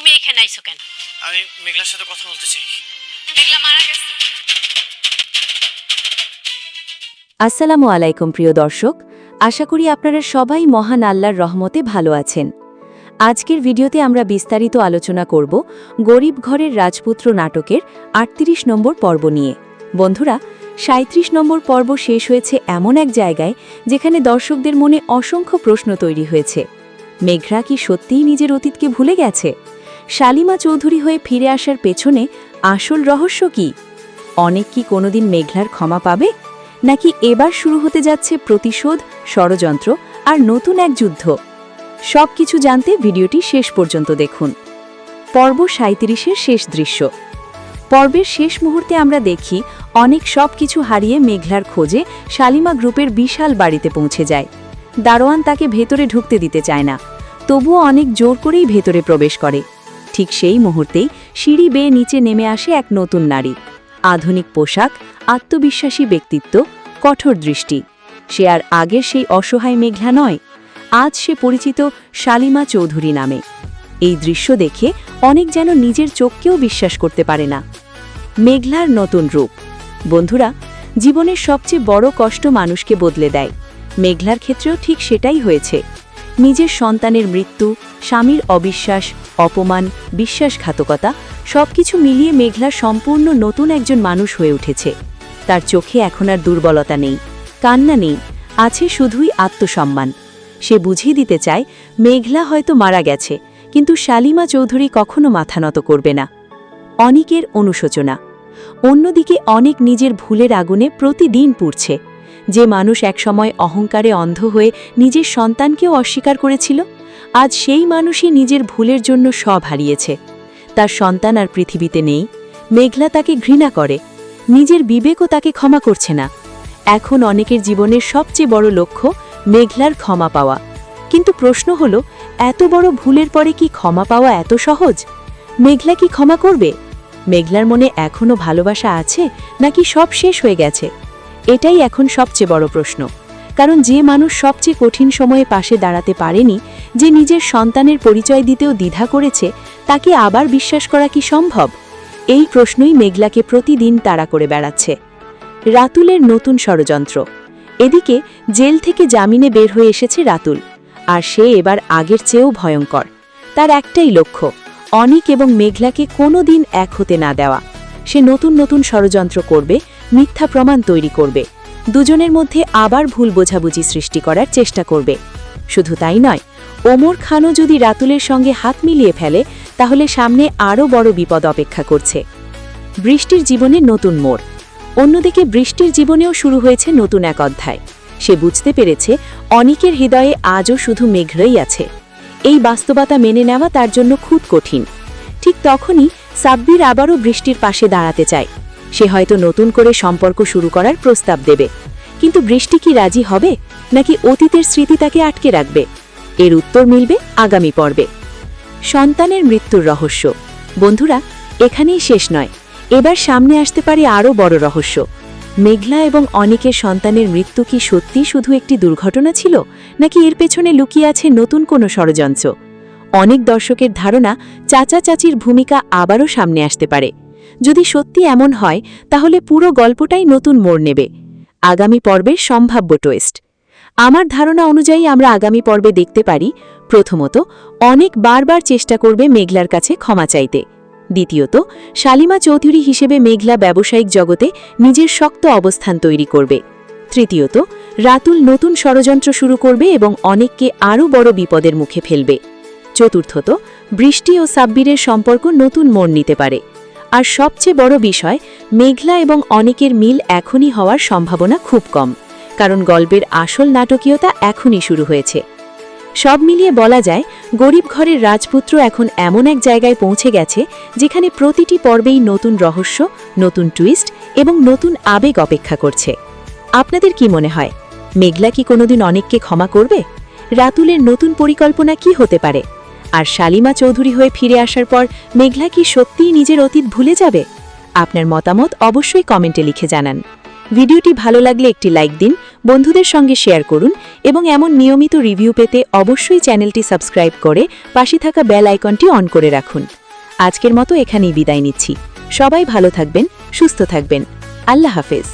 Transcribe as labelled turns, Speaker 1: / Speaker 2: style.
Speaker 1: তুমি এখানে আইছো কেন?
Speaker 2: আমি মেঘলার সাথে কথা বলতে চাই।
Speaker 1: মেঘলা মারা গেছে।
Speaker 3: আসসালামু আলাইকুম প্রিয় দর্শক, আশা করি আপনারা সবাই মহান আল্লাহর রহমতে ভালো আছেন। আজকের ভিডিওতে আমরা বিস্তারিত আলোচনা করব গরিব ঘরের রাজপুত্র নাটকের ৩৮ নম্বর পর্ব নিয়ে। বন্ধুরা, ৩৭ নম্বর পর্ব শেষ হয়েছে এমন এক জায়গায় যেখানে দর্শকদের মনে অসংখ্য প্রশ্ন তৈরি হয়েছে। মেঘলা কি সত্যিই নিজের অতীতকে ভুলে গেছে? শালিমা চৌধুরী হয়ে ফিরে আসার পেছনে আসল রহস্য কি? অনেক কি কোনোদিন মেঘলার ক্ষমা পাবে, নাকি এবার শুরু হতে যাচ্ছে প্রতিশোধ, ষড়যন্ত্র আর নতুন এক যুদ্ধ? সবকিছু জানতে ভিডিওটি শেষ পর্যন্ত দেখুন। পর্ব ৩৭-এর শেষ দৃশ্য। পর্বের শেষ মুহূর্তে আমরা দেখি অনেক সবকিছু হারিয়ে মেঘলার খোঁজে শালিমা গ্রুপের বিশাল বাড়িতে পৌঁছে যায়। দারোয়ান তাকে ভেতরে ঢুকতে দিতে চায় না, তবুও অনেক জোর করেই ভেতরে প্রবেশ করে। ঠিক সেই মুহূর্তেই সিঁড়ি বেয়ে নিচে নেমে আসে এক নতুন নারী। আধুনিক পোশাক, আত্মবিশ্বাসী ব্যক্তিত্ব, কঠোর দৃষ্টি। সে আর আগের সেই অসহায় মেঘলা নয়, আজ সে পরিচিত শালিমা চৌধুরী নামে। এই দৃশ্য দেখে অনেক যেন নিজের চোখকেও বিশ্বাস করতে পারে না। মেঘলার নতুন রূপ। বন্ধুরা, জীবনের সবচেয়ে বড় কষ্ট মানুষকে বদলে দেয়। মেঘলার ক্ষেত্রেও ঠিক সেটাই হয়েছে। নিজের সন্তানের মৃত্যু, স্বামীর অবিশ্বাস, অপমান, বিশ্বাসঘাতকতা সবকিছু মিলিয়ে মেঘলা সম্পূর্ণ নতুন একজন মানুষ হয়ে উঠেছে। তার চোখে এখন আর দুর্বলতা নেই, কান্না নেই, আছে শুধুই আত্মসম্মান। সে বুঝিয়ে দিতে চায় মেঘলা হয়তো মারা গেছে, কিন্তু শালিমা চৌধুরী কখনো মাথা নত করবে না। অনিকের অনুশোচনা। অন্যদিকে অনেক নিজের ভুলের আগুনে প্রতিদিন পুড়ছে। যে মানুষ একসময় অহংকারে অন্ধ হয়ে নিজের সন্তানকেও অস্বীকার করেছিল, আজ সেই মানুষই নিজের ভুলের জন্য সব হারিয়েছে। তার সন্তান আর পৃথিবীতে নেই। মেঘলা তাকে ঘৃণা করে, নিজের বিবেকও তাকে ক্ষমা করছে না। এখন অনেকের জীবনের সবচেয়ে বড় লক্ষ্য মেঘলার ক্ষমা পাওয়া। কিন্তু প্রশ্ন হলো, এত বড় ভুলের পরে কি ক্ষমা পাওয়া এত সহজ? মেঘলা কি ক্ষমা করবে? মেঘলার মনে এখনও ভালোবাসা আছে, নাকি সব শেষ হয়ে গেছে? এটাই এখন সবচেয়ে বড় প্রশ্ন। কারণ যে মানুষ সবচেয়ে কঠিন সময়ে পাশে দাঁড়াতে পারেনি, যে নিজের সন্তানের পরিচয় দিতেও দ্বিধা করেছে, তাকে আবার বিশ্বাস করা কি সম্ভব? এই প্রশ্নই মেঘলাকে প্রতিদিন তাড়া করে বেড়াচ্ছে। রাতুলের নতুন ষড়যন্ত্র। এদিকে জেল থেকে জামিনে বের হয়ে এসেছে রাতুল, আর সে এবার আগের চেয়েও ভয়ঙ্কর। তার একটাই লক্ষ্য, অনিক এবং মেঘলাকে কোনোদিন এক হতে না দেওয়া। সে নতুন নতুন ষড়যন্ত্র করবে, মিথ্যা প্রমাণ তৈরি করবে, দুজনের মধ্যে আবার ভুল বোঝাবুঝি সৃষ্টি করার চেষ্টা করবে। শুধু তাই নয়, ওমর খানও যদি রাতুলের সঙ্গে হাত মিলিয়ে ফেলে, তাহলে সামনে আরও বড় বিপদ অপেক্ষা করছে। বৃষ্টির জীবনে নতুন মোড়। অন্যদিকে বৃষ্টির জীবনেও শুরু হয়েছে নতুন এক অধ্যায়। সে বুঝতে পেরেছে অনিকের হৃদয়ে আজও শুধু মেঘলাই আছে। এই বাস্তবতা মেনে নেওয়া তার জন্য খুব কঠিন। ঠিক তখনই সাব্বির আবারও বৃষ্টির পাশে দাঁড়াতে চায়। সে হয়তো নতুন করে সম্পর্ক শুরু করার প্রস্তাব দেবে, কিন্তু বৃষ্টি কি রাজি হবে, নাকি অতীতের স্মৃতি তাকে আটকে রাখবে? এর উত্তর মিলবে আগামী পর্বে। সন্তানের মৃত্যুর রহস্য। বন্ধুরা, এখানেই শেষ নয়, এবার সামনে আসতে পারে আরও বড় রহস্য। মেঘলা এবং অনিকের সন্তানের মৃত্যু কি সত্যি শুধু একটি দুর্ঘটনা ছিল, নাকি এর পেছনে লুকিয়ে আছে নতুন কোনো ষড়যন্ত্র? অনেক দর্শকের ধারণা চাচা চাচির ভূমিকা আবারও সামনে আসতে পারে। যদি সত্যি এমন হয়, তাহলে পুরো গল্পটাই নতুন মোড় নেবে। আগামী পর্বের সম্ভাব্য টুইস্ট। আমার ধারণা অনুযায়ী আমরা আগামী পর্বে দেখতে পারি, প্রথমত, অনেক বারবার চেষ্টা করবে মেঘলার কাছে ক্ষমা চাইতে। দ্বিতীয়ত, শালিমা চৌধুরী হিসেবে মেঘলা ব্যবসায়িক জগতে নিজের শক্ত অবস্থান তৈরি করবে। তৃতীয়ত, রাতুল নতুন ষড়যন্ত্র শুরু করবে এবং অনেককে আরও বড় বিপদের মুখে ফেলবে। চতুর্থত, বৃষ্টি ও সাব্বিরের সম্পর্ক নতুন মোড় নিতে পারে। আর সবচেয়ে বড় বিষয়, মেঘলা এবং অনেকের মিল এখনই হওয়ার সম্ভাবনা খুব কম, কারণ গল্পের আসল নাটকীয়তা এখনই শুরু হয়েছে। সব মিলিয়ে বলা যায়, গরিব ঘরের রাজপুত্র এখন এমন এক জায়গায় পৌঁছে গেছে যেখানে প্রতিটি পর্বেই নতুন রহস্য, নতুন টুইস্ট এবং নতুন আবেগ অপেক্ষা করছে। আপনাদের কি মনে হয়, মেঘলা কি কোনোদিন অনেককে ক্ষমা করবে? রাতুলের নতুন পরিকল্পনা কি হতে পারে? আর শালিমা চৌধুরী হয়ে ফিরে আসার পর মেঘলা কি সত্যিই নিজের অতীত ভুলে যাবে? আপনার মতামত অবশ্যই কমেন্টে লিখে জানান। ভিডিওটি ভালো লাগলে একটি লাইক দিন, বন্ধুদের সঙ্গে শেয়ার করুন এবং এমন নিয়মিত রিভিউ পেতে অবশ্যই চ্যানেলটি সাবস্ক্রাইব করে পাশে থাকা বেল আইকনটি অন করে রাখুন। আজকের মতো এখানেই বিদায় নিচ্ছি। সবাই ভালো থাকবেন, সুস্থ থাকবেন। আল্লাহ হাফেজ।